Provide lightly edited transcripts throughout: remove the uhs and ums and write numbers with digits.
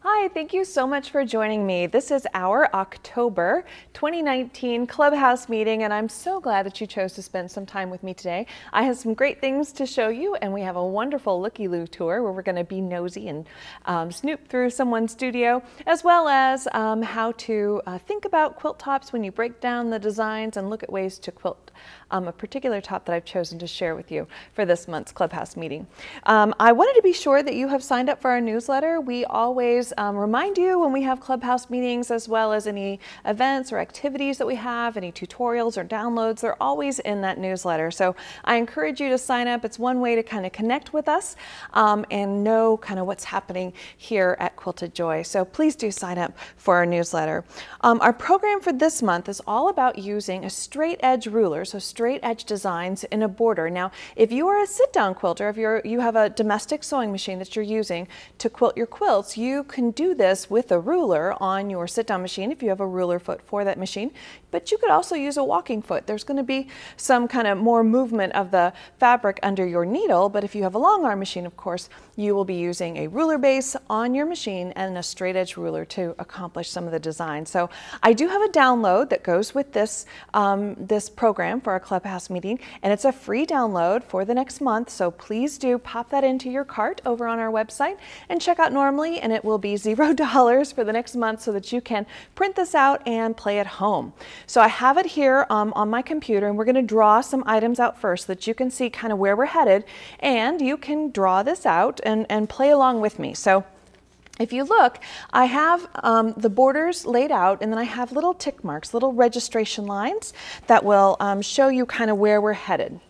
Hi, thank you so much for joining me. This is our October 2019 Clubhouse meeting, and I'm so glad that you chose to spend some time with me today. I have some great things to show you, and we have a wonderful Looky-Loo tour where we're going to be nosy and snoop through someone's studio, as well as how to think about quilt tops when you break down the designs and look at ways to quilt a particular top that I've chosen to share with you for this month's Clubhouse meeting. I wanted to be sure that you have signed up for our newsletter. We always remind you when we have Clubhouse meetings, as well as any events or activities that we have, any tutorials or downloads. They're always in that newsletter. So I encourage you to sign up. It's one way to kind of connect with us and know kind of what's happening here at Quilted Joy. So please do sign up for our newsletter. Our program for this month is all about using a straight edge ruler, so straight edge designs in a border. Now, if you are a sit-down quilter, if you have a domestic sewing machine that you're using to quilt your quilts, you can do this with a ruler on your sit-down machine if you have a ruler foot for that machine, but you could also use a walking foot. There's going to be some kind of more movement of the fabric under your needle, but if you have a long arm machine, of course, you will be using a ruler base on your machine and a straight edge ruler to accomplish some of the design. So I do have a download that goes with this, this program for our Clubhouse meeting, and it's a free download for the next month, so please do pop that into your cart over on our website and check out normally, and it will be $0 for the next month so that you can print this out and play at home. So I have it here on my computer, and we're going to draw some items out first so that you can see kind of where we're headed, and you can draw this out and play along with me. So if you look, I have the borders laid out, and then I have little tick marks, little registration lines that will show you kind of where we're headed.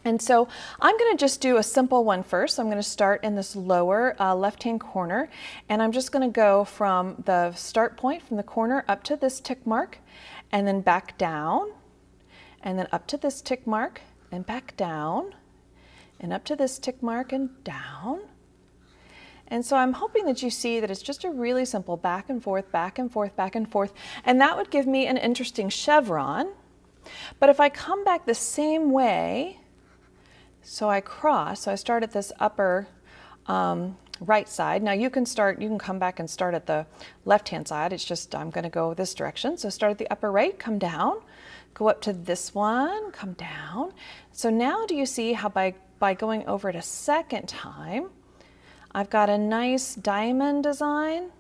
And so I'm going to just do a simple one first. I'm going to start in this lower left-hand corner, and I'm just going to go from the start point from the corner up to this tick mark, and then back down, and then up to this tick mark, and back down, and up to this tick mark and down. And so I'm hoping that you see that it's just a really simple back and forth, back and forth, back and forth, and that would give me an interesting chevron. But if I come back the same way, so I cross, so I start at this upper right side. Now you can come back and start at the left-hand side. It's just, I'm going to go this direction. So start at the upper right, come down, go up to this one, come down. So now do you see how by going over it a second time, I've got a nice diamond design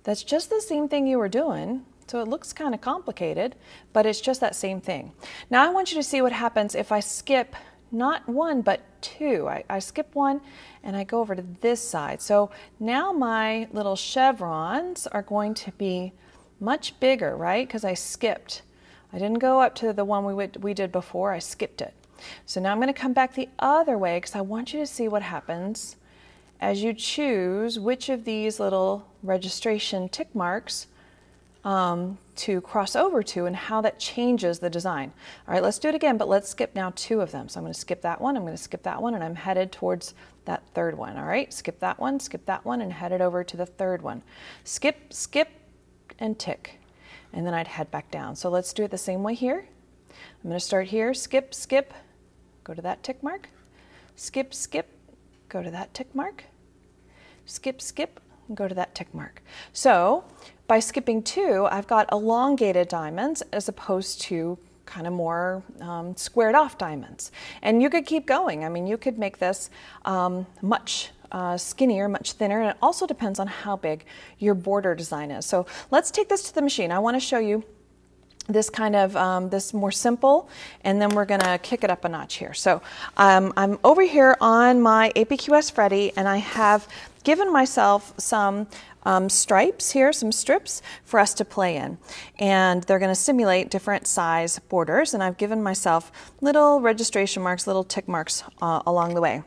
that's just the same thing you were doing. So it looks kind of complicated, but it's just that same thing. Now I want you to see what happens if I skip not one, but two. I skip one and I go over to this side. So now my little chevrons are going to be much bigger, right? Because I skipped. I didn't go up to the one we did before, I skipped it. So now I'm going to come back the other way because I want you to see what happens as you choose which of these little registration tick marks to cross over to and how that changes the design. All right, let's do it again, but let's skip now two of them. So I'm going to skip that one, I'm going to skip that one, and I'm headed towards that third one. All right, skip that one, and headed over to the third one. Skip, skip, and tick. And then I'd head back down. So let's do it the same way here. I'm going to start here, skip, skip, go to that tick mark, skip, skip, go to that tick mark, skip, skip, and go to that tick mark. So by skipping two, I've got elongated diamonds as opposed to kind of more squared off diamonds. And you could keep going. I mean, you could make this much skinnier, much thinner, and it also depends on how big your border design is. So let's take this to the machine. I want to show you this kind of, this more simple, and then we're going to kick it up a notch here. So I'm over here on my APQS Freddy, and I have given myself some stripes here, some strips for us to play in. And they're going to simulate different size borders, and I've given myself little registration marks, little tick marks along the way.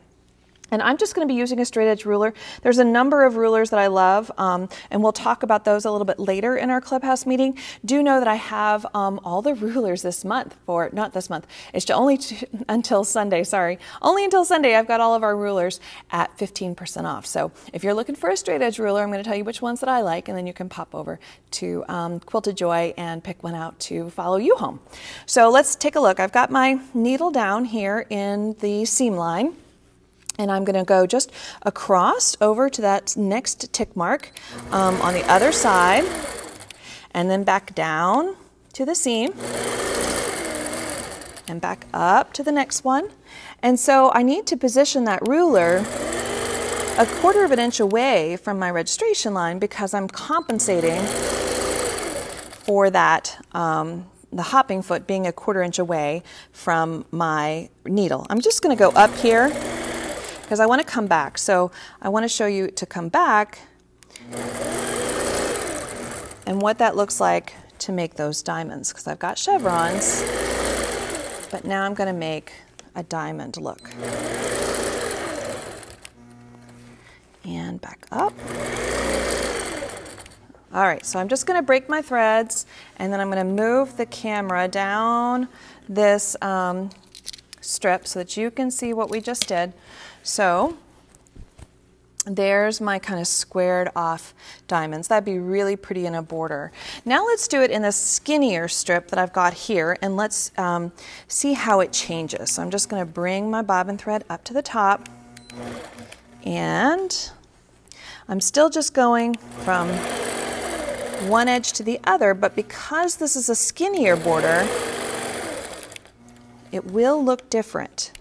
And I'm just going to be using a straight edge ruler. There's a number of rulers that I love, and we'll talk about those a little bit later in our Clubhouse meeting. Do know that I have all the rulers this month, not this month, it's only until Sunday, sorry. Only until Sunday I've got all of our rulers at 15% off. So if you're looking for a straight edge ruler, I'm going to tell you which ones that I like, and then you can pop over to Quilted Joy and pick one out to follow you home. So let's take a look. I've got my needle down here in the seam line. And I'm going to go just across over to that next tick mark on the other side, and then back down to the seam, and back up to the next one. And so I need to position that ruler 1/4 of an inch away from my registration line because I'm compensating for that the hopping foot being 1/4 inch away from my needle. I'm just going to go up here because I want to come back. So I want to show you to come back and what that looks like to make those diamonds, because I've got chevrons, but now I'm going to make a diamond look. And back up. All right, so I'm just going to break my threads, and then I'm going to move the camera down this strip so that you can see what we just did. So there's my kind of squared off diamonds. That'd be really pretty in a border. Now let's do it in the skinnier strip that I've got here, and let's see how it changes. So I'm just going to bring my bobbin thread up to the top, and I'm still just going from one edge to the other, but because this is a skinnier border, it will look different.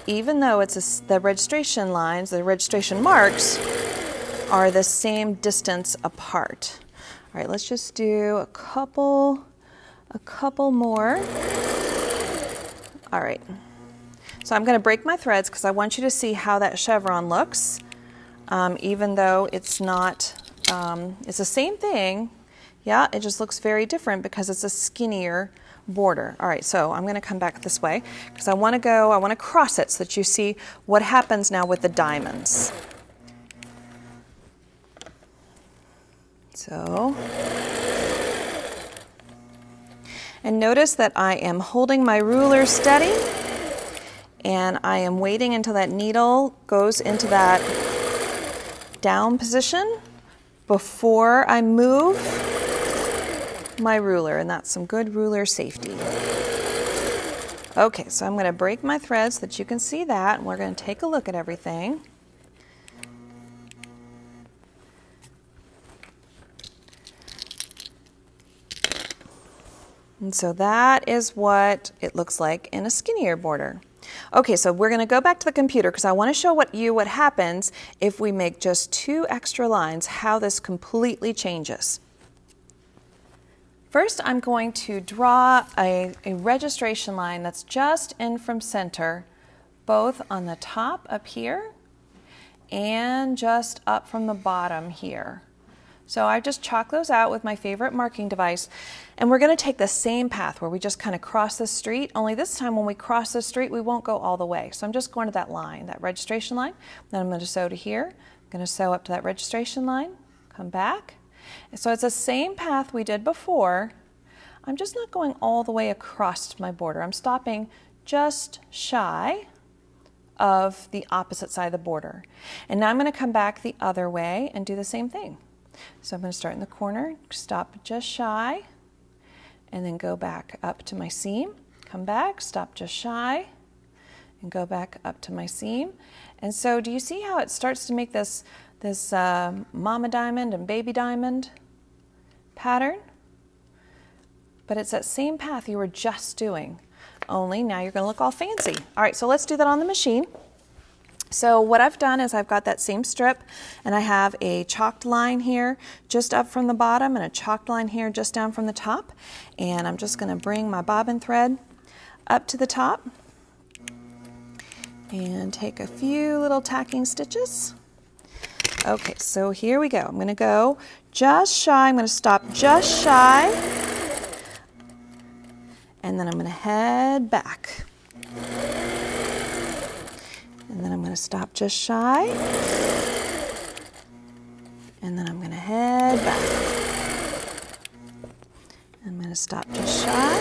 Even though it's the registration lines, the registration marks are the same distance apart. All right, let's just do a couple more. All right, so I'm going to break my threads because I want you to see how that chevron looks, even though it's not, it's the same thing. Yeah, it just looks very different because it's a skinnier border. All right, so I'm going to come back this way because I want to cross it so that you see what happens now with the diamonds. So, and notice that I am holding my ruler steady, and I am waiting until that needle goes into that down position before I move my ruler, and that's some good ruler safety. Okay, so I'm going to break my thread so that you can see that, and we're going to take a look at everything. And so that is what it looks like in a skinnier border. Okay, so we're going to go back to the computer because I want to show what happens if we make just 2 extra lines, how this completely changes. First, I'm going to draw a registration line that's just in from center, both on the top up here and just up from the bottom here. So I just chalk those out with my favorite marking device, and we're going to take the same path where we just kind of cross the street, only this time when we cross the street we won't go all the way. So I'm just going to that line, that registration line, then I'm going to sew to here, I'm going to sew up to that registration line, come back. So it's the same path we did before. I'm just not going all the way across my border. I'm stopping just shy of the opposite side of the border. And now I'm going to come back the other way and do the same thing. So I'm going to start in the corner, stop just shy, and then go back up to my seam, come back, stop just shy, and go back up to my seam. And so do you see how it starts to make this mama diamond and baby diamond pattern? But it's that same path you were just doing, only now you're going to look all fancy. All right, so let's do that on the machine. So what I've done is I've got that same strip, and I have a chalked line here just up from the bottom and a chalked line here just down from the top. And I'm just going to bring my bobbin thread up to the top and take a few little tacking stitches. Okay, so here we go. I'm going to go just shy. I'm going to stop just shy, and then I'm going to head back. And then I'm going to stop just shy, and then I'm going to head back. I'm going to stop just shy,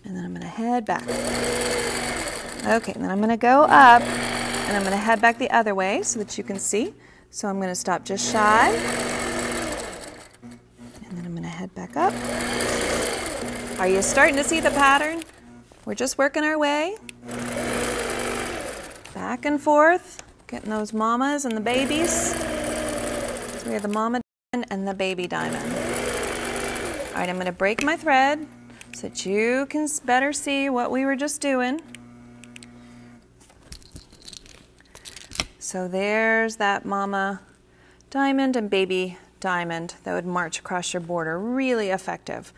and then I'm going to head back. Okay, and then I'm going to go up, and I'm going to head back the other way so that you can see. So I'm going to stop just shy, and then I'm going to head back up. Are you starting to see the pattern? We're just working our way. back and forth, getting those mamas and the babies. So we have the mama diamond and the baby diamond. All right, I'm going to break my thread so that you can better see what we were just doing. So there's that mama diamond and baby diamond that would march across your border. Really effective.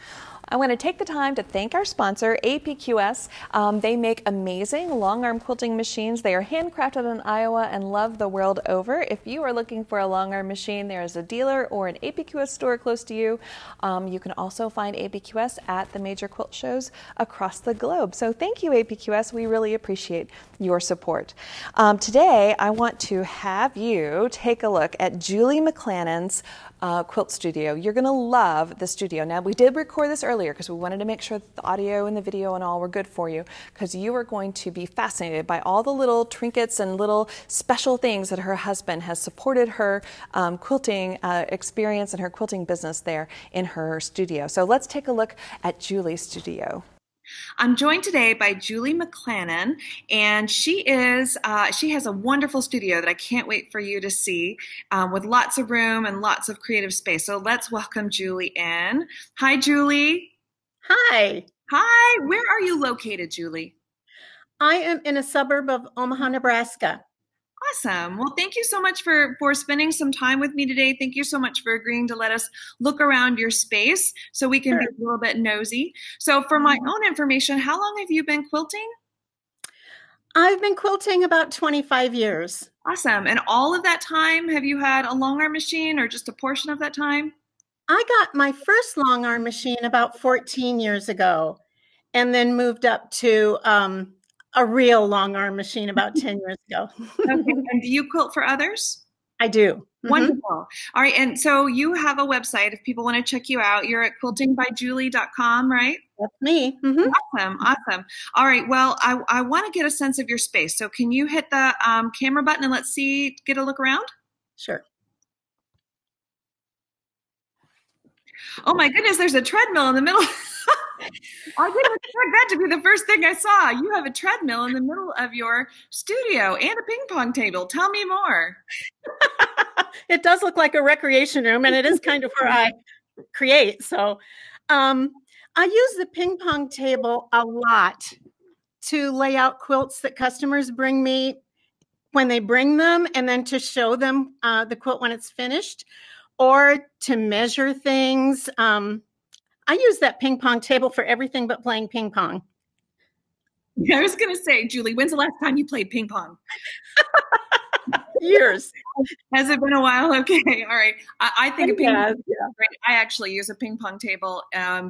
I want to take the time to thank our sponsor, APQS. They make amazing long arm quilting machines. They are handcrafted in Iowa and loved the world over. If you are looking for a long arm machine, there is a dealer or an APQS store close to you. You can also find APQS at the major quilt shows across the globe. So thank you, APQS. We really appreciate your support. Today, I want to have you take a look at Julie McClannon's quilt studio. You're going to love the studio. Now, we did record this earlier because we wanted to make sure that the audio and the video and all were good for you, because you are going to be fascinated by all the little trinkets and little special things that her husband has supported her quilting experience and her quilting business there in her studio. So let's take a look at Julie's studio. I'm joined today by Julie McClannon, and she has a wonderful studio that I can't wait for you to see, with lots of room and lots of creative space. So let's welcome Julie in. Hi, Julie. Hi. Hi. Where are you located, Julie? I am in a suburb of Omaha, Nebraska. Awesome. Well, thank you so much for spending some time with me today. Thank you so much for agreeing to let us look around your space so we can be a little bit nosy. So for my own information, how long have you been quilting? I've been quilting about 25 years. Awesome. And all of that time, have you had a long arm machine or just a portion of that time? I got my first long arm machine about 14 years ago and then moved up to a real long arm machine about 10 years ago. Okay. And do you quilt for others? I do. Wonderful. All right. And so you have a website if people want to check you out. You're at quiltingbyjulie.com, right? That's me. Awesome. Awesome. All right. Well, I want to get a sense of your space. So can you hit the camera button and let's see, get a look around? Sure. Oh my goodness, there's a treadmill in the middle. I didn't expect that to be the first thing I saw. You have a treadmill in the middle of your studio and a ping pong table. Tell me more. It does look like a recreation room, and it is kind of where I create. So I use the ping pong table a lot to lay out quilts that customers bring me when they bring them, and then to show them the quilt when it's finished, or to measure things. I use that ping pong table for everything but playing ping pong. I was going to say, Julie, when's the last time you played ping pong? Years. Has it been a while? Okay. All right. I think a ping pong table. Great. I actually use a ping pong table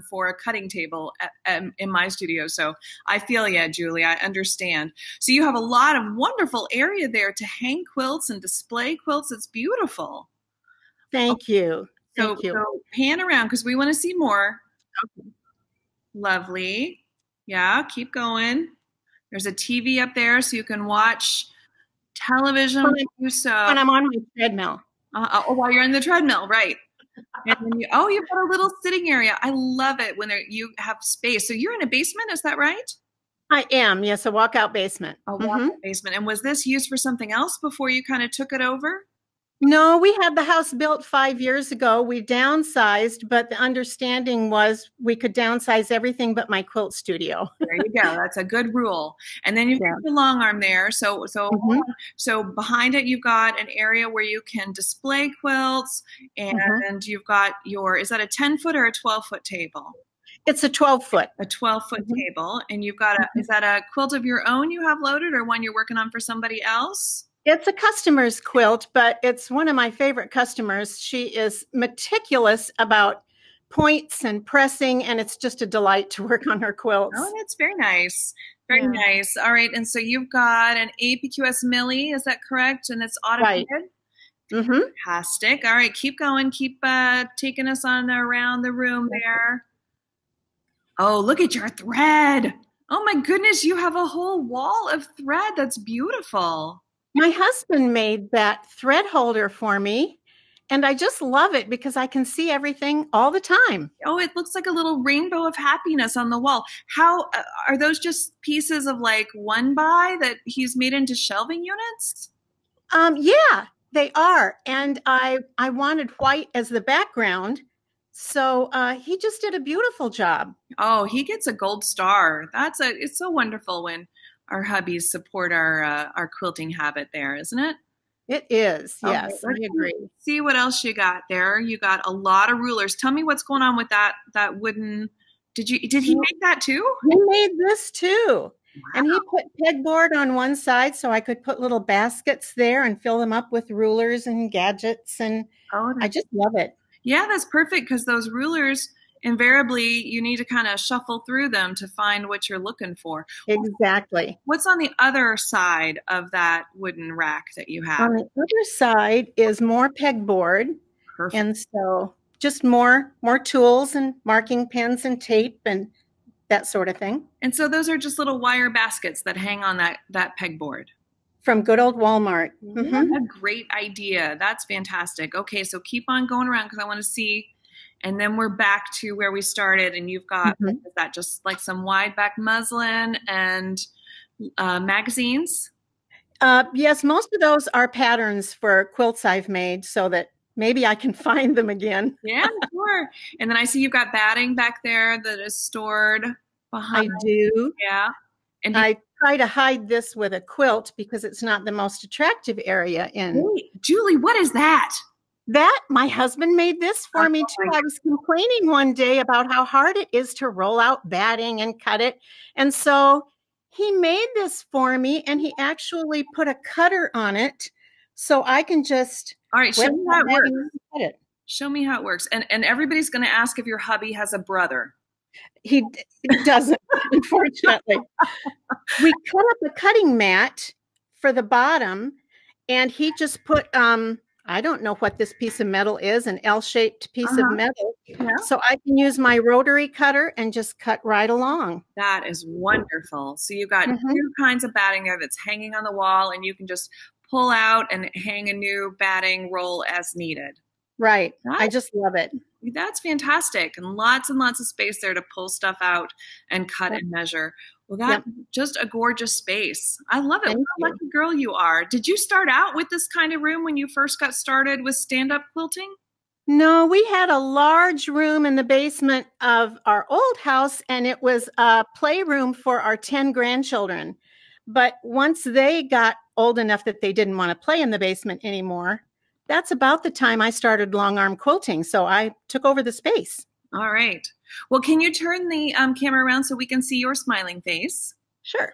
for a cutting table in my studio. So I feel you, Julie. I understand. So you have a lot of wonderful area there to hang quilts and display quilts. It's beautiful. Thank you. So pan around because we want to see more. Okay. Lovely. Yeah, keep going. There's a TV up there so you can watch television when I'm on my treadmill. While you're in the treadmill, right. And then you've got a little sitting area. I love it when you have space. So you're in a basement, is that right? I am, yes, a walkout basement. A walkout basement. And was this used for something else before you kind of took it over? No, we had the house built 5 years ago. We downsized, but the understanding was we could downsize everything but my quilt studio. There you go. That's a good rule. And then you've got the long arm there. So behind it, you've got an area where you can display quilts, and you've got is that a 10-foot or a 12-foot table? It's a 12-foot. A 12-foot table. And you've got is that a quilt of your own you have loaded or one you're working on for somebody else? It's a customer's quilt, but it's one of my favorite customers. She is meticulous about points and pressing, and it's just a delight to work on her quilts. Oh, that's very nice. Very nice. All right. And so you've got an APQS Millie, is that correct? And it's automated? Right. Fantastic. All right. Keep going. Keep taking us on around the room there. Oh, look at your thread. Oh, my goodness. You have a whole wall of thread. That's beautiful. My husband made that thread holder for me, And I just love it because I can see everything all the time. Oh, it looks like a little rainbow of happiness on the wall. How are those just pieces of like 1x that he's made into shelving units? Yeah, they are. And I wanted white as the background. So he just did a beautiful job. Oh, he gets a gold star. It's so wonderful when our hubbies support our quilting habit there, isn't it? It is. Okay, Yes, I agree. See what else you got there. You got a lot of rulers. Tell me what's going on with that wooden. Did he make that too? He made this too. Wow. And he put pegboard on one side so I could put little baskets there and fill them up with rulers and gadgets. And I just love it. Yeah, that's perfect because those rulers, invariably, you need to kind of shuffle through them to find what you're looking for. Exactly. What's on the other side of that wooden rack that you have? On the other side is more pegboard. Perfect. And so just more tools and marking pens and tape and that sort of thing. And so those are just little wire baskets that hang on that pegboard. From good old Walmart. Mm-hmm. A great idea. That's fantastic. Okay, so keep on going around because I want to see. And then we're back to where we started, and you've got is that just like some wide back muslin and magazines? Yes, most of those are patterns for quilts I've made so that maybe I can find them again. Yeah, sure. And then I see you've got batting back there that is stored behind. I do. Yeah. And I try to hide this with a quilt because it's not the most attractive area in. Wait, Julie, what is that? That my husband made this for me too. I was complaining one day about how hard it is to roll out batting and cut it. And so he made this for me and he actually put a cutter on it so I can just all right, show me how it works. Cut it. Show me how it works. And everybody's going to ask if your hubby has a brother. He doesn't, unfortunately. We cut up a cutting mat for the bottom and he just put I don't know what this piece of metal is, an L-shaped piece of metal. Yeah. So I can use my rotary cutter and just cut right along. That is wonderful. So you've got two kinds of batting there that's hanging on the wall, and you can just pull out and hang a new batting roll as needed. Right. I just love it. That's fantastic. And lots of space there to pull stuff out and cut and measure. Well, that's just a gorgeous space. I love it. What a lucky girl you are. Did you start out with this kind of room when you first got started with stand-up quilting? No, we had a large room in the basement of our old house, and it was a playroom for our 10 grandchildren. But once they got old enough that they didn't want to play in the basement anymore, that's about the time I started long arm quilting. So I took over the space. All right. Well, can you turn the camera around so we can see your smiling face? Sure.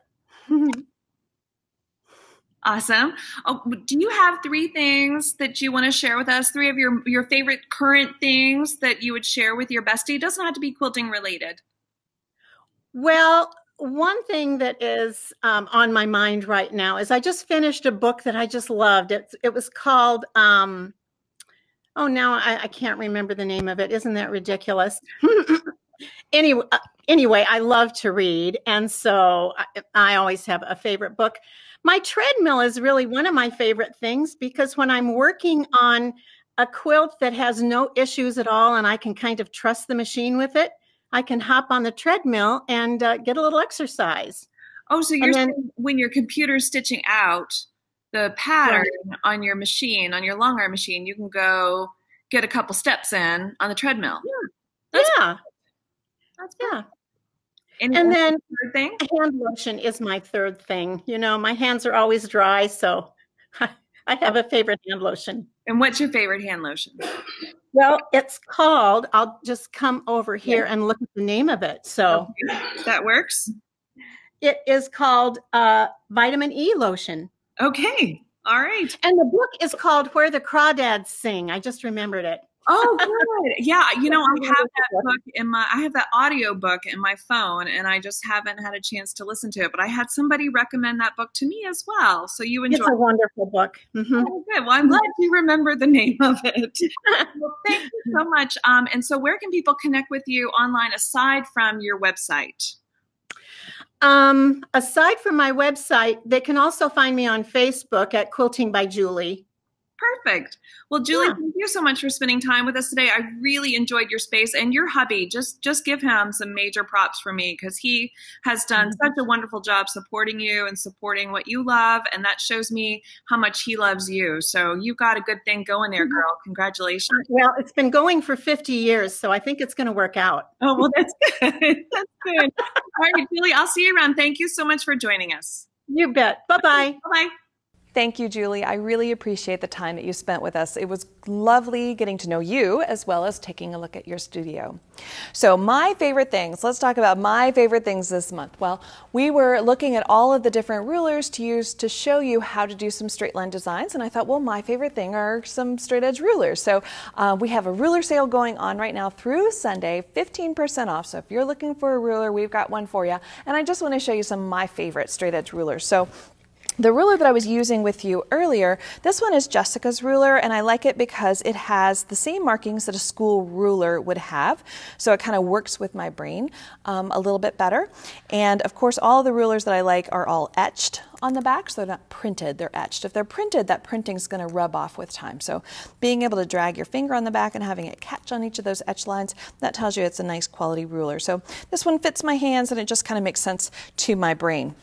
Awesome. Oh, do you have 3 things that you want to share with us? 3 of your favorite current things that you would share with your bestie? It doesn't have to be quilting related. Well, one thing that is on my mind right now is I just finished a book that I just loved. It was called, now I can't remember the name of it. Isn't that ridiculous? Anyway, I love to read. And so I always have a favorite book. My treadmill is really one of my favorite things because when I'm working on a quilt that has no issues at all and I can kind of trust the machine with it, I can hop on the treadmill and get a little exercise. Oh, so you're saying when your computer's stitching out the pattern on your machine, on your long arm machine, you can go get a couple steps in on the treadmill. Yeah. That's And then third thing? Hand lotion is my third thing. You know, my hands are always dry, so I have a favorite hand lotion. And what's your favorite hand lotion? Well, it's called, I'll just come over here and look at the name of it. So that works. It is called Vitamin E Lotion. Okay. All right. And the book is called Where the Crawdads Sing. I just remembered it. Oh, good. Yeah. You know, I have that book I have that audio book in my phone, and I just haven't had a chance to listen to it, but I had somebody recommend that book to me as well. So you enjoy it. It's a wonderful book. Oh, good. Well, I'm glad you remember the name of it. Well, thank you so much. And so where can people connect with you online aside from your website? Aside from my website, they can also find me on Facebook at Quilting by Julie. Perfect. Well, Julie, Yeah. thank you so much for spending time with us today. I really enjoyed your space, and your hubby. Just give him some major props for me, because he has done such a wonderful job supporting you and supporting what you love, and that shows me how much he loves you. So you've got a good thing going there, girl. Congratulations. Well, it's been going for 50 years, so I think it's going to work out. Oh, well, that's good. That's good. All right, Julie, I'll see you around. Thank you so much for joining us. You bet. Bye-bye. Bye-bye. Thank you, Julie. I really appreciate the time that you spent with us. It was lovely getting to know you as well as taking a look at your studio. So my favorite things, let's talk about my favorite things this month. Well, we were looking at all of the different rulers to use to show you how to do some straight line designs. And I thought, well, my favorite thing are some straight edge rulers. So we have a ruler sale going on right now through Sunday, 15% off. So if you're looking for a ruler, we've got one for you. And I just want to show you some of my favorite straight edge rulers. So the ruler that I was using with you earlier, this one is Jessica's ruler, and I like it because it has the same markings that a school ruler would have. So it kind of works with my brain a little bit better. And of course, all the rulers that I like are all etched on the back, so they're not printed, they're etched. If they're printed, that printing is going to rub off with time. So being able to drag your finger on the back and having it catch on each of those etched lines, that tells you it's a nice quality ruler. So this one fits my hands and it just kind of makes sense to my brain.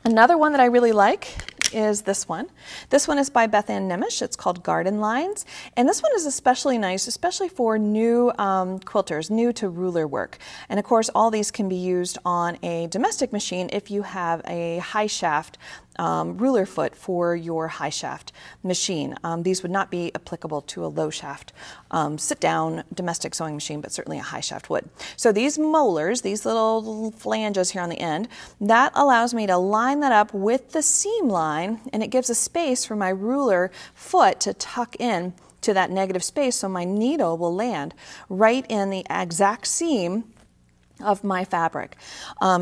Another one that I really like is this one. This one is by Beth Ann Nemish. It's called Garden Lines. And this one is especially nice, especially for new quilters, new to ruler work. And of course, all these can be used on a domestic machine if you have a high shaft ruler foot for your high shaft machine. These would not be applicable to a low shaft sit down domestic sewing machine, but certainly a high shaft would. So these molars, these little flanges here on the end, that allows me to line that up with the seam line, and it gives a space for my ruler foot to tuck in to that negative space, so my needle will land right in the exact seam of my fabric.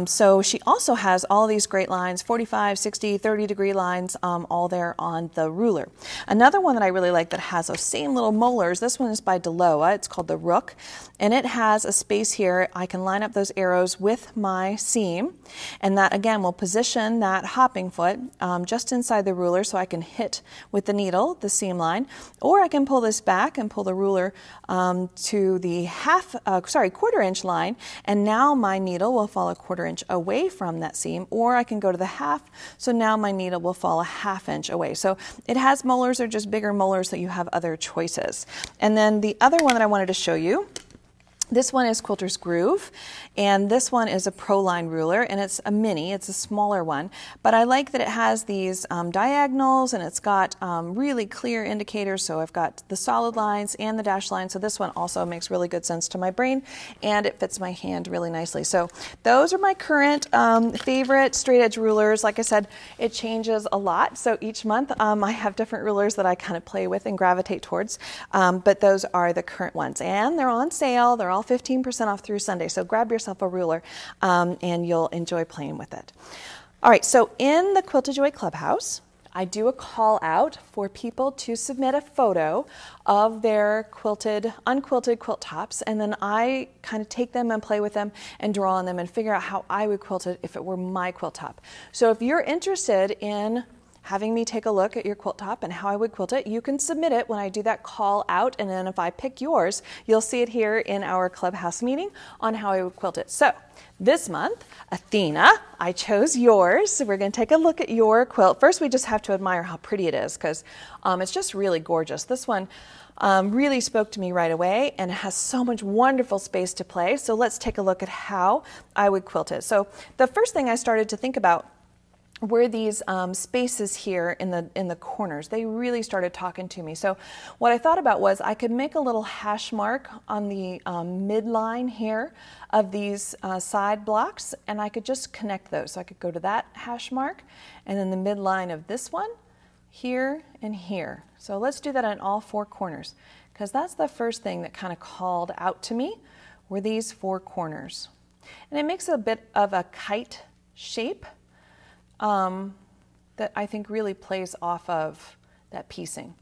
So she also has all these great lines, 45, 60, 30 degree lines, all there on the ruler. Another one that I really like that has those same little molars, this one is by Deloa, it's called the Rook, and it has a space here. I can line up those arrows with my seam, and that again will position that hopping foot just inside the ruler so I can hit with the needle the seam line, or I can pull this back and pull the ruler to the quarter inch line, and now my needle will fall a quarter inch away from that seam, or I can go to the half, so now my needle will fall a half inch away. So it has molars, they're just bigger molars that you have other choices. And then the other one that I wanted to show you, this one is Quilter's Groove, and this one is a Proline ruler, and it's a mini, it's a smaller one, but I like that it has these diagonals, and it's got really clear indicators, so I've got the solid lines and the dashed lines, so this one also makes really good sense to my brain, and it fits my hand really nicely. So those are my current favorite straight edge rulers. Like I said, it changes a lot, so each month I have different rulers that I kind of play with and gravitate towards, but those are the current ones, and they're on sale, they're all 15% off through Sunday. So grab yourself a ruler and you'll enjoy playing with it. All right, so in the Quilted Joy Clubhouse, I do a call out for people to submit a photo of their quilted, unquilted quilt tops, and then I kind of take them and play with them and draw on them and figure out how I would quilt it if it were my quilt top. So if you're interested in having me take a look at your quilt top and how I would quilt it, you can submit it when I do that call out, and then if I pick yours, you'll see it here in our clubhouse meeting on how I would quilt it. So this month, Athena, I chose yours. So we're going to take a look at your quilt. First, we just have to admire how pretty it is, because it's just really gorgeous. This one really spoke to me right away, and it has so much wonderful space to play. So let's take a look at how I would quilt it. So the first thing I started to think about were these spaces here in the corners. They really started talking to me. So what I thought about was I could make a little hash mark on the midline here of these side blocks, and I could just connect those. So I could go to that hash mark, and then the midline of this one, here and here. So let's do that on all four corners, because that's the first thing that kind of called out to me were these four corners. And it makes a bit of a kite shape that I think really plays off of that piecing.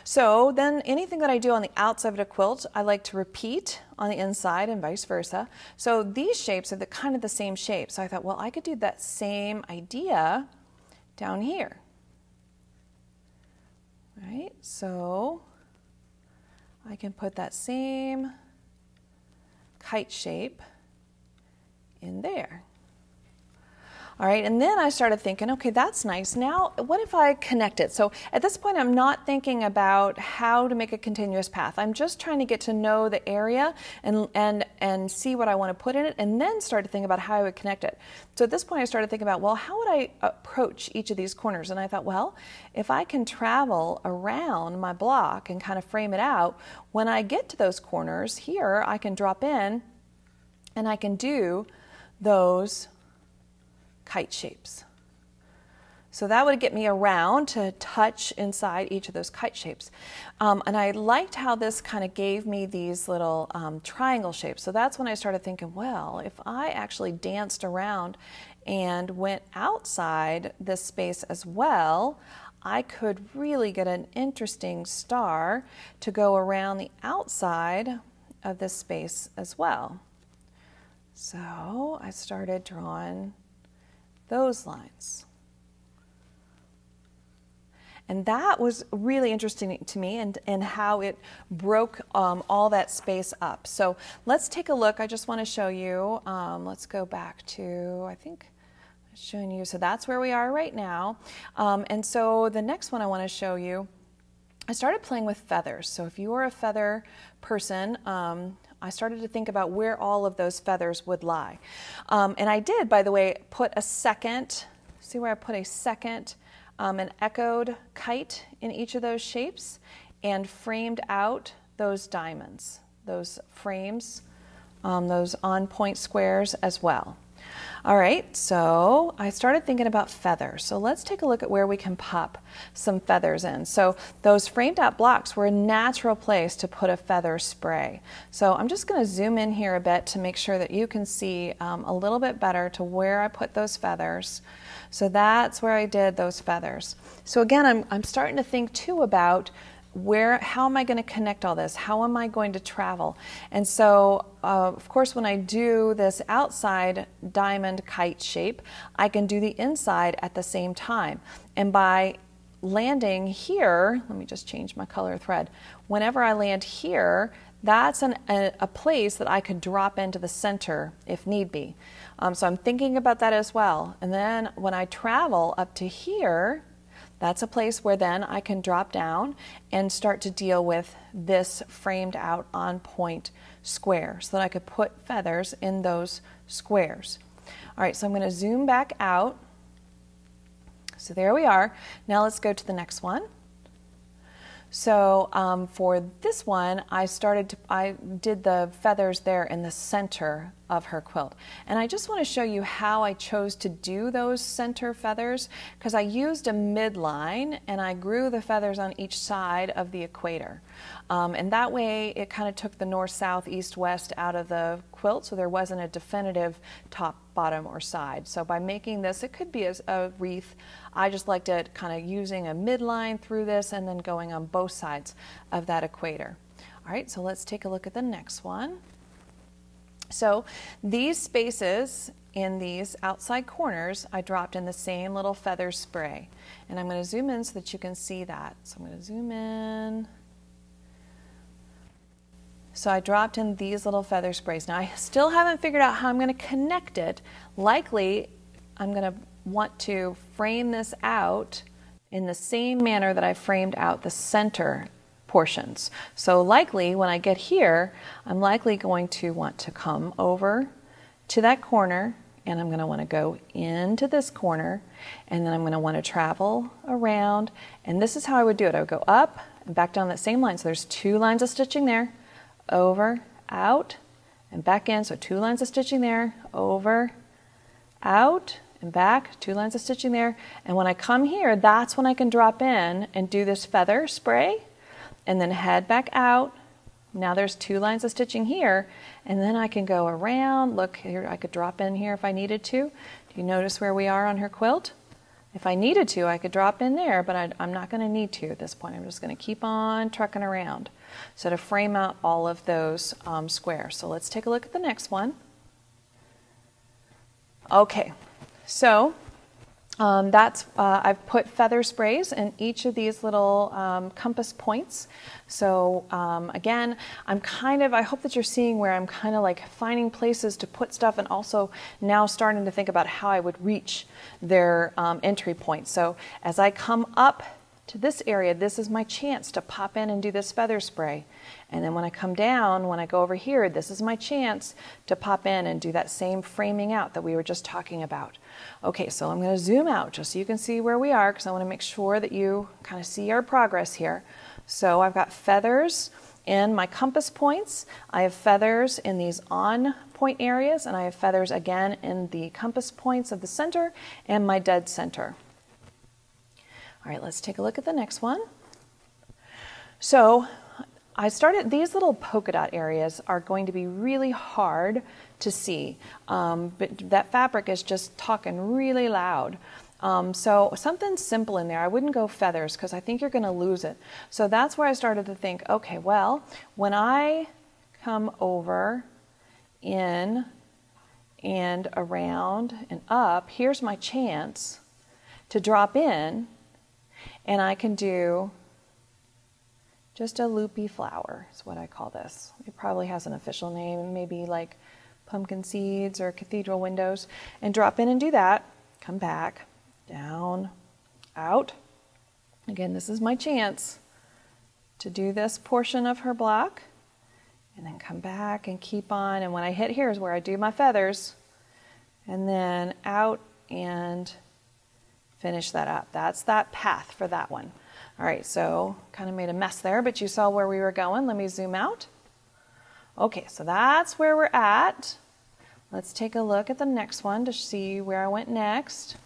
So then anything that I do on the outside of a quilt, I like to repeat on the inside and vice versa. So these shapes are kind of the same shape. So I thought, well, I could do that same idea down here. All right, so I can put that same kite shape in there. All right, and then I started thinking, okay, that's nice. Now, what if I connect it? So at this point, I'm not thinking about how to make a continuous path. I'm just trying to get to know the area and see what I want to put in it, and then start to think about how I would connect it. So at this point, I started thinking about, well, how would I approach each of these corners? And I thought, well, if I can travel around my block and kind of frame it out, when I get to those corners here, I can drop in and I can do those kite shapes. So that would get me around to touch inside each of those kite shapes. And I liked how this kind of gave me these little triangle shapes. So that's when I started thinking, well, if I actually danced around and went outside this space as well, I could really get an interesting star to go around the outside of this space as well. So I started drawing those lines. And that was really interesting to me, and how it broke all that space up. So let's take a look. I just want to show you. Let's go back to, I think I'm showing you. So that's where we are right now. And so the next one I want to show you, I started playing with feathers. So if you are a feather person, I started to think about where all of those feathers would lie. And I did, by the way, put a second, see where I put a second, an echoed kite in each of those shapes, and framed out those diamonds, those frames, those on-point squares as well. All right, so I started thinking about feathers. So let's take a look at where we can pop some feathers in. So those framed out blocks were a natural place to put a feather spray. So I'm just going to zoom in here a bit to make sure that you can see a little bit better to where I put those feathers. So that's where I did those feathers. So again, I'm starting to think too about how am I going to connect all this? How am I going to travel? And so, of course, when I do this outside diamond kite shape, I can do the inside at the same time. And by landing here, let me just change my color thread. Whenever I land here, that's a place that I could drop into the center if need be. So I'm thinking about that as well. And then when I travel up to here, that's a place where then I can drop down and start to deal with this framed out on point square so that I could put feathers in those squares. All right, so I'm going to zoom back out. So there we are. Now let's go to the next one. So for this one, I did the feathers there in the center of her quilt. And I just want to show you how I chose to do those center feathers, because I used a midline and I grew the feathers on each side of the equator. And that way it kind of took the north, south, east, west out of the quilt, so there wasn't a definitive top, bottom, or side. So by making this, it could be a wreath. I just liked it kind of using a midline through this and then going on both sides of that equator. All right, so let's take a look at the next one. So these spaces in these outside corners, I dropped in the same little feather spray. And I'm going to zoom in so that you can see that. So I'm going to zoom in. So I dropped in these little feather sprays. Now I still haven't figured out how I'm going to connect it. Likely I'm going to want to frame this out in the same manner that I framed out the center portions. So likely when I get here, I'm likely going to want to come over to that corner, and I'm going to want to go into this corner, and then I'm going to want to travel around, and this is how I would do it. I would go up and back down that same line. So there's 2 lines of stitching there, over, out, and back in. So 2 lines of stitching there, over, out, and back, 2 lines of stitching there. And when I come here, that's when I can drop in and do this feather spray, and then head back out. Now there's 2 lines of stitching here, and then I can go around. Look here, I could drop in here if I needed to. Do you notice where we are on her quilt? If I needed to, I could drop in there, but I'm not going to need to at this point. I'm just going to keep on trucking around. So to frame out all of those squares. So let's take a look at the next one. Okay, so I've put feather sprays in each of these little compass points. So again, I hope that you're seeing where I'm kind of like finding places to put stuff, and also now starting to think about how I would reach their entry point. So as I come up to this area, this is my chance to pop in and do this feather spray. And then when I come down, when I go over here, this is my chance to pop in and do that same framing out that we were just talking about. Okay, so I'm going to zoom out just so you can see where we are, because I want to make sure that you kind of see our progress here. So I've got feathers in my compass points. I have feathers in these on point areas, and I have feathers again in the compass points of the center and my dead center. All right, let's take a look at the next one. So I started, these little polka dot areas are going to be really hard to see, but that fabric is just talking really loud. So something simple in there. I wouldn't go feathers because I think you're going to lose it. So that's where I started to think, okay, well, when I come over in and around and up, here's my chance to drop in, and I can do just a loopy flower is what I call this. It probably has an official name, maybe like pumpkin seeds or cathedral windows. And drop in and do that. Come back, down, out. Again, this is my chance to do this portion of her block. And then come back and keep on. And when I hit here is where I do my feathers. And then out and finish that up. That's that path for that one. All right, so kind of made a mess there, but you saw where we were going. Let me zoom out. Okay, so that's where we're at. Let's take a look at the next one to see where I went next.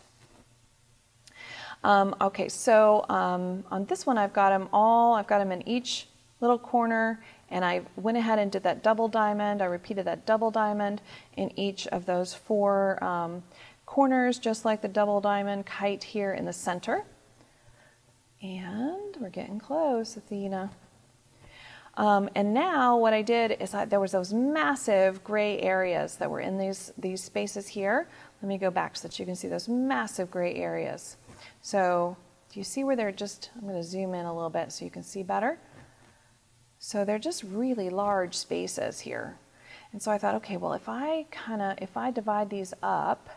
Okay, so on this one I've got them in each little corner, and I went ahead and did that double diamond. I repeated that double diamond in each of those four corners, just like the double diamond kite here in the center. And we're getting close, Athena. And now what I did is there was those massive gray areas that were in these spaces here. Let me go back so that you can see those massive gray areas. So do you see where they're just, I'm going to zoom in a little bit so you can see better. So they're just really large spaces here. And so I thought, okay, well, if I divide these up,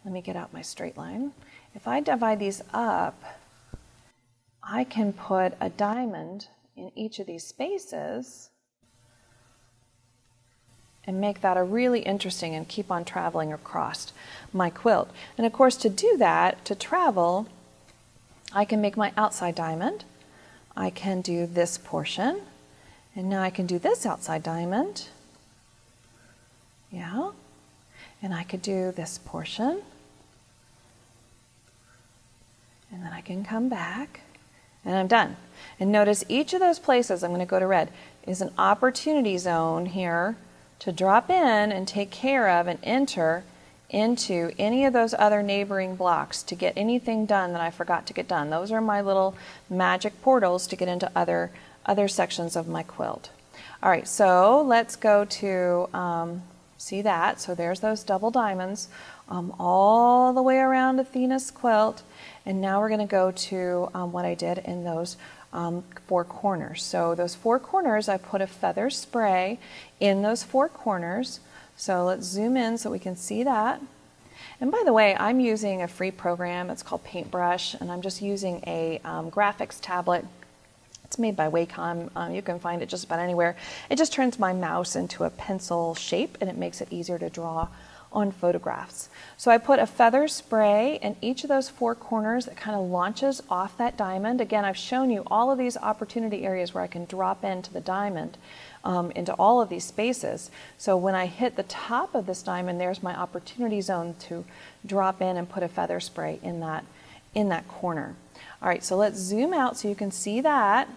let me get out my straight line. If I divide these up, I can put a diamond in each of these spaces and make that a really interesting and keep on traveling across my quilt. And of course, to do that, to travel, I can make my outside diamond. I can do this portion, and now I can do this outside diamond. Yeah, and I could do this portion, and then I can come back. And I'm done. And notice each of those places, I'm going to go to red, is an opportunity zone here to drop in and take care of and enter into any of those other neighboring blocks to get anything done that I forgot to get done. Those are my little magic portals to get into other sections of my quilt. All right, so let's go to, see that. So there's those double diamonds all the way around Athena's quilt. And now we're going to go to what I did in those four corners. So those four corners, I put a feather spray in those four corners. So let's zoom in so we can see that. And by the way, I'm using a free program. It's called Paintbrush, and I'm just using a graphics tablet. It's made by Wacom. You can find it just about anywhere. It just turns my mouse into a pencil shape, and it makes it easier to draw on photographs. So I put a feather spray in each of those four corners that kind of launches off that diamond. Again, I've shown you all of these opportunity areas where I can drop into the diamond, into all of these spaces. So when I hit the top of this diamond, there's my opportunity zone to drop in and put a feather spray in that corner. All right, so let's zoom out so you can see that.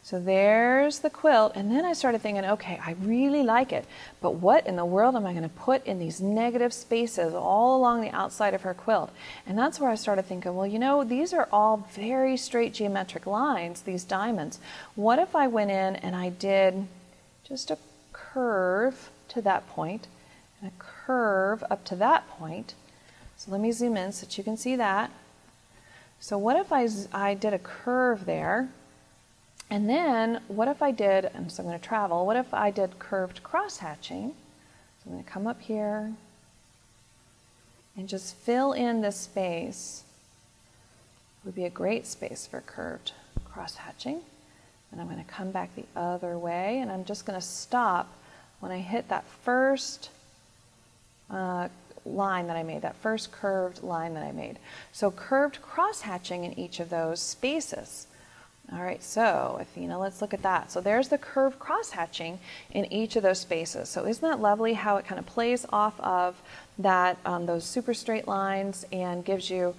So there's the quilt, and then I started thinking, okay, I really like it, but what in the world am I going to put in these negative spaces all along the outside of her quilt? And that's where I started thinking, well, you know, these are all very straight geometric lines, these diamonds. What if I went in and I did just a curve to that point, and a curve up to that point, So let me zoom in so that you can see that. So what if I did a curve there? And then what if I did, and so I'm going to travel, what if I did curved cross-hatching? So I'm going to come up here and just fill in this space. It would be a great space for curved cross-hatching. And I'm going to come back the other way, and I'm just going to stop when I hit that first line that I made, that first curved line that I made. So curved cross-hatching in each of those spaces. All right, so Athena, let's look at that. So there's the curved cross-hatching in each of those spaces. So isn't that lovely how it kind of plays off of that, those super straight lines, and gives you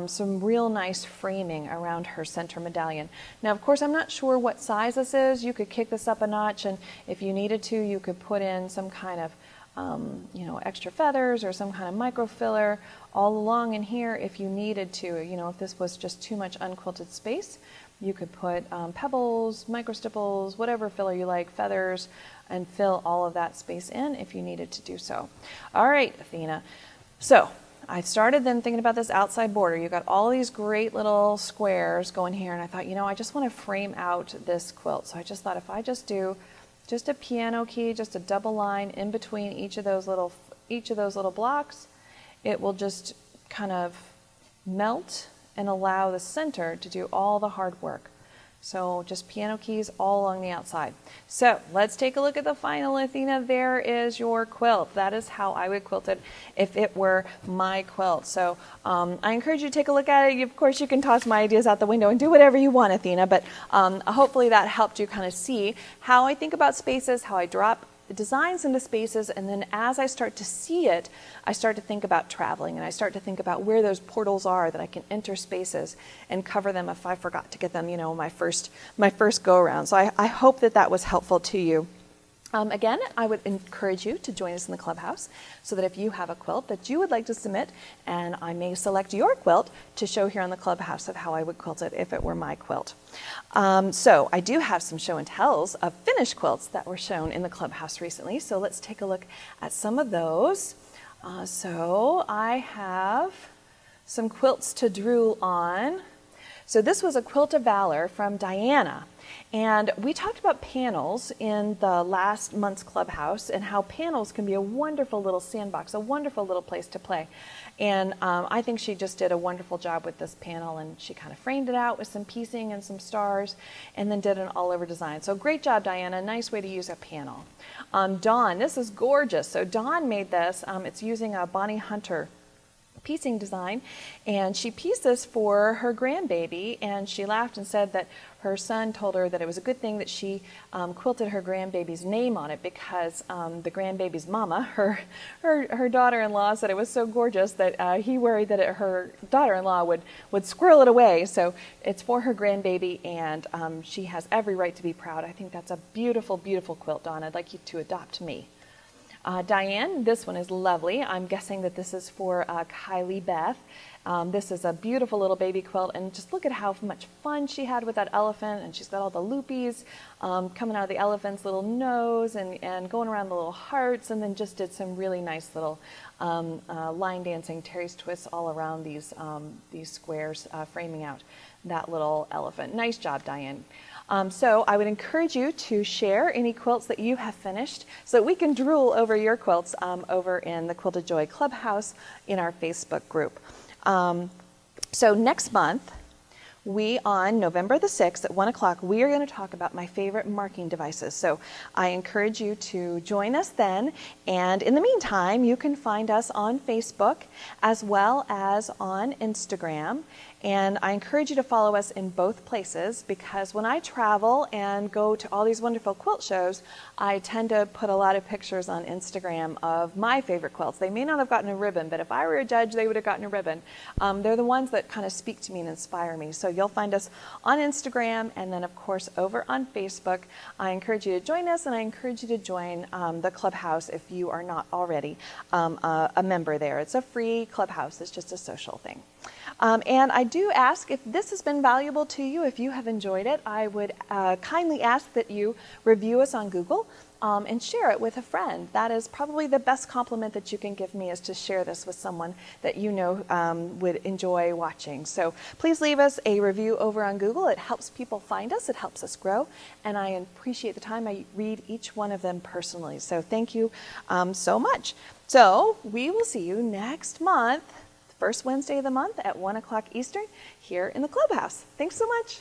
some real nice framing around her center medallion. Now, of course, I'm not sure what size this is. You could kick this up a notch, and if you needed to, you could put in some kind of extra feathers or some kind of micro filler all along in here if you needed to. If this was just too much unquilted space, you could put pebbles, micro stipples, whatever filler you like, feathers, and fill all of that space in if you needed to do so. All right, Athena. So I started then thinking about this outside border. You've got all these great little squares going here, and I thought, I just want to frame out this quilt. So I just thought if I just do just a piano key, just a double line in between each of those little blocks, it will just kind of melt and allow the center to do all the hard work. So just piano keys all along the outside. So let's take a look at the final, Athena. There is your quilt. That is how I would quilt it if it were my quilt. So I encourage you to take a look at it. Of course, you can toss my ideas out the window and do whatever you want, Athena, but hopefully that helped you kind of see how I think about spaces, how I drop the designs into spaces, and then as I start to see it, I start to think about traveling, and I start to think about where those portals are that I can enter spaces and cover them if I forgot to get them, my first go around. So I hope that was helpful to you. Again, I would encourage you to join us in the clubhouse so that if you have a quilt that you would like to submit, and I may select your quilt to show here on the clubhouse of how I would quilt it if it were my quilt. So I do have some show and tells of finished quilts that were shown in the clubhouse recently. So let's take a look at some of those. So I have some quilts to drool on. So this was a Quilt of Valor from Diana. And we talked about panels in the last month's clubhouse and how panels can be a wonderful little sandbox, a wonderful little place to play. And I think she just did a wonderful job with this panel, and she kind of framed it out with some piecing and some stars and then did an all-over design. So great job, Diana. Nice way to use a panel. Dawn, this is gorgeous. So Dawn made this. It's using a Bonnie Hunter piecing design, and she pieced this for her grandbaby, and she laughed and said that her son told her that it was a good thing that she quilted her grandbaby's name on it, because the grandbaby's mama, her daughter-in-law, said it was so gorgeous that he worried that her daughter-in-law would squirrel it away. So it's for her grandbaby, and she has every right to be proud. I think that's a beautiful, beautiful quilt, Dawn. I'd like you to adopt me. Diane, this one is lovely. I'm guessing that this is for Kylie Beth. This is a beautiful little baby quilt, and just look at how much fun she had with that elephant, and she's got all the loopies coming out of the elephant's little nose and going around the little hearts, and then just did some really nice little line dancing Terry's twists all around these squares, framing out that little elephant. Nice job, Diane. So I would encourage you to share any quilts that you have finished so that we can drool over your quilts over in the Quilted Joy Clubhouse in our Facebook group. So next month, on November the 6th at 1 o'clock, we are going to talk about my favorite marking devices. So I encourage you to join us then. And in the meantime, you can find us on Facebook as well as on Instagram. And I encourage you to follow us in both places, because when I travel and go to all these wonderful quilt shows, I tend to put a lot of pictures on Instagram of my favorite quilts. They may not have gotten a ribbon, but if I were a judge, they would have gotten a ribbon. They're the ones that kind of speak to me and inspire me. So you'll find us on Instagram, and then of course over on Facebook. I encourage you to join us, and I encourage you to join the clubhouse if you are not already a member there. It's a free clubhouse. It's just a social thing. And I do do ask if this has been valuable to you, if you have enjoyed it, I would kindly ask that you review us on Google and share it with a friend. That is probably the best compliment that you can give me, is to share this with someone that you know would enjoy watching. So please leave us a review over on Google. It helps people find us, it helps us grow, and I appreciate the time. I read each one of them personally. So thank you so much. So we will see you next month, first Wednesday of the month at 1 o'clock Eastern here in the clubhouse. Thanks so much.